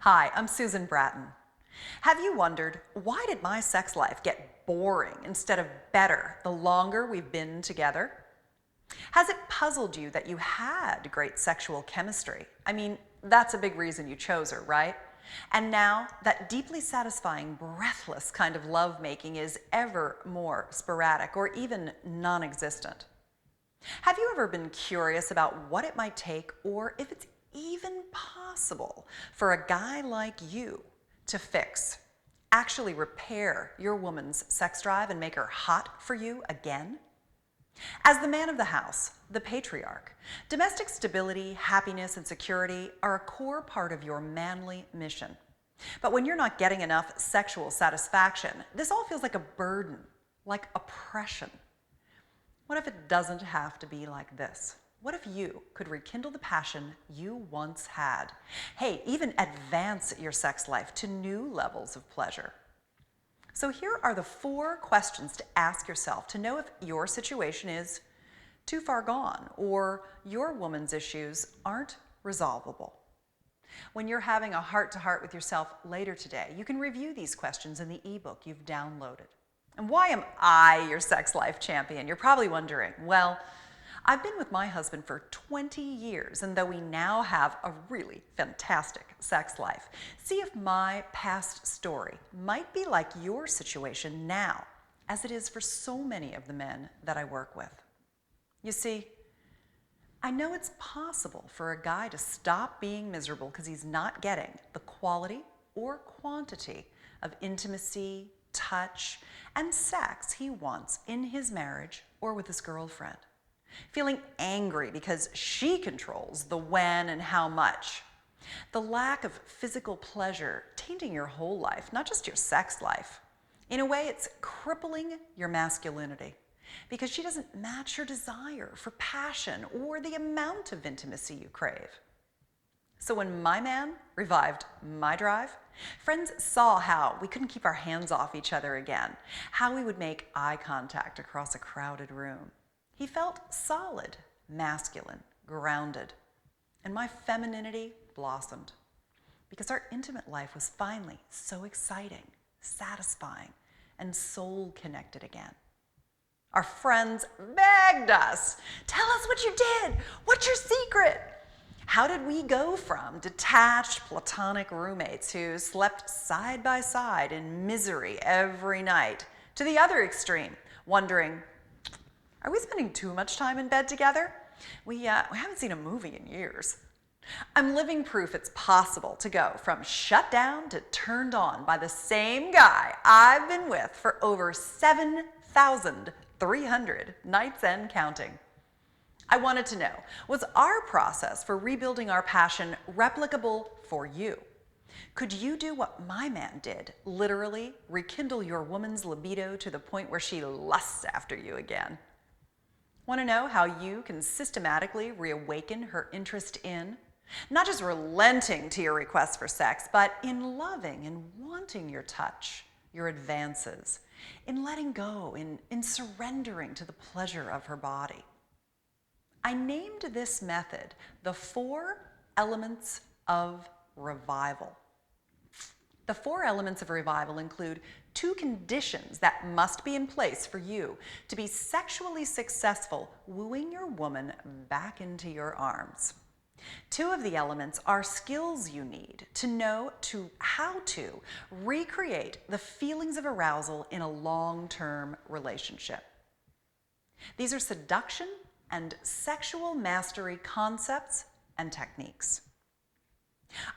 Hi, I'm Susan Bratton. Have you wondered, why did my sex life get boring instead of better the longer we've been together? Has it puzzled you that you had great sexual chemistry? I mean, that's a big reason you chose her, right? And now, that deeply satisfying, breathless kind of lovemaking is ever more sporadic or even non existent. Have you ever been curious about what it might take, or if it's even possible, for a guy like you to fix, actually repair your woman's sex drive and make her hot for you again? As the man of the house, the patriarch, domestic stability, happiness, and security are a core part of your manly mission. But when you're not getting enough sexual satisfaction, this all feels like a burden, like oppression. What if it doesn't have to be like this? What if you could rekindle the passion you once had? Hey, even advance your sex life to new levels of pleasure. So here are the 4 questions to ask yourself to know if your situation is too far gone or your woman's issues aren't resolvable. When you're having a heart-to-heart with yourself later today, you can review these questions in the ebook you've downloaded. And why am I your sex life champion? You're probably wondering. Well, I've been with my husband for 20 years, and though we now have a really fantastic sex life, see if my past story might be like your situation now, as it is for so many of the men that I work with. You see, I know it's possible for a guy to stop being miserable because he's not getting the quality or quantity of intimacy, touch, and sex he wants in his marriage or with his girlfriend. Feeling angry because she controls the when and how much. The lack of physical pleasure tainting your whole life, not just your sex life. In a way, it's crippling your masculinity because she doesn't match your desire for passion or the amount of intimacy you crave. So when my man revived my drive, friends saw how we couldn't keep our hands off each other again, how we would make eye contact across a crowded room. He felt solid, masculine, grounded, and my femininity blossomed because our intimate life was finally so exciting, satisfying, and soul-connected again. Our friends begged us, tell us what you did, what's your secret? How did we go from detached platonic roommates who slept side by side in misery every night to the other extreme, wondering, are we spending too much time in bed together? We haven't seen a movie in years. I'm living proof it's possible to go from shut down to turned on by the same guy I've been with for over 7,300 nights and counting. I wanted to know, was our process for rebuilding our passion replicable for you? Could you do what my man did, literally rekindle your woman's libido to the point where she lusts after you again? Want to know how you can systematically reawaken her interest in, not just relenting to your requests for sex, but in loving and wanting your touch, your advances, in letting go, in surrendering to the pleasure of her body? I named this method the 4 elements of revival. The 4 elements of revival include 2 conditions that must be in place for you to be sexually successful wooing your woman back into your arms. 2 of the elements are skills you need to know how to recreate the feelings of arousal in a long-term relationship. These are seduction and sexual mastery concepts and techniques.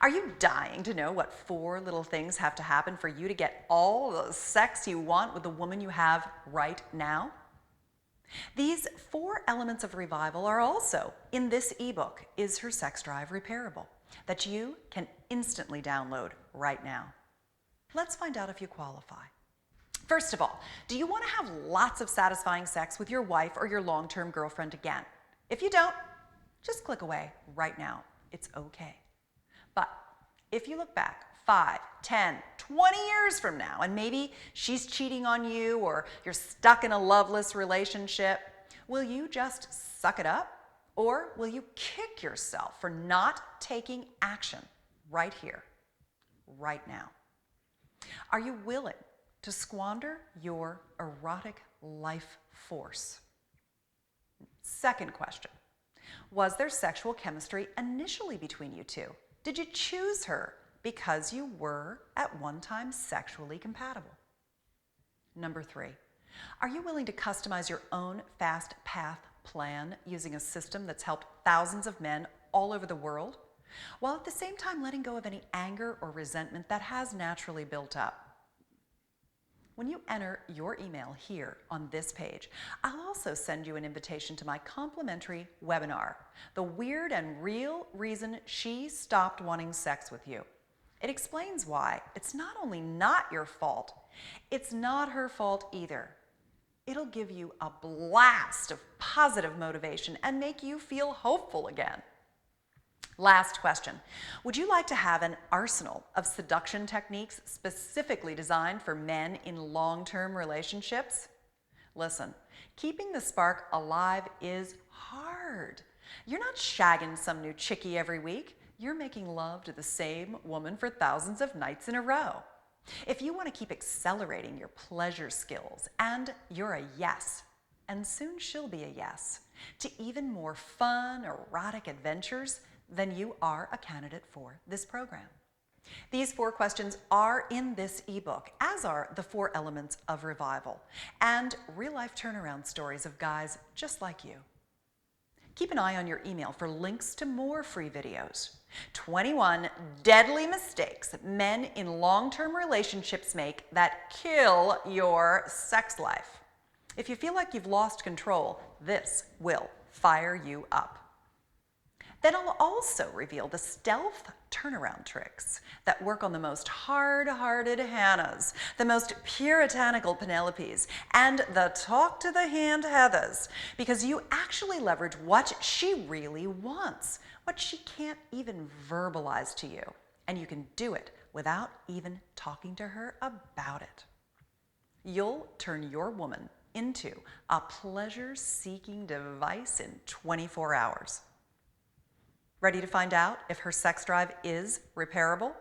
Are you dying to know what 4 little things have to happen for you to get all the sex you want with the woman you have right now? These 4 elements of revival are also in this ebook, Is Her Sex Drive Repairable?, that you can instantly download right now. Let's find out if you qualify. First of all, do you want to have lots of satisfying sex with your wife or your long-term girlfriend again? If you don't, just click away right now. It's okay. But if you look back 5, 10, 20 years from now, and maybe she's cheating on you or you're stuck in a loveless relationship, will you just suck it up? Or will you kick yourself for not taking action right here? right now? Are you willing to squander your erotic life force? Second question, was there sexual chemistry initially between you two? Did you choose her because you were at one time sexually compatible? Number 3, are you willing to customize your own fast path plan using a system that's helped thousands of men all over the world, while at the same time letting go of any anger or resentment that has naturally built up? When you enter your email here on this page, I'll also send you an invitation to my complimentary webinar, The Weird and Real Reason She Stopped Wanting Sex with You. It explains why it's not only not your fault, it's not her fault either. It'll give you a blast of positive motivation and make you feel hopeful again. Last question. Would you like to have an arsenal of seduction techniques specifically designed for men in long-term relationships? Listen, keeping the spark alive is hard. You're not shagging some new chickie every week. You're making love to the same woman for thousands of nights in a row. If you want to keep accelerating your pleasure skills and you're a yes, and soon she'll be a yes, to even more fun, erotic adventures, then you are a candidate for this program. These 4 questions are in this ebook, as are the 4 elements of revival and real-life turnaround stories of guys just like you. Keep an eye on your email for links to more free videos. 21 deadly mistakes men in long-term relationships make that kill your sex life. If you feel like you've lost control, this will fire you up. Then I'll also reveal the stealth turnaround tricks that work on the most hard-hearted Hannahs, the most puritanical Penelopes, and the talk-to-the-hand Heathers, because you actually leverage what she really wants, what she can't even verbalize to you, and you can do it without even talking to her about it. You'll turn your woman into a pleasure-seeking device in 24 hours. Ready to find out if her sex drive is repairable?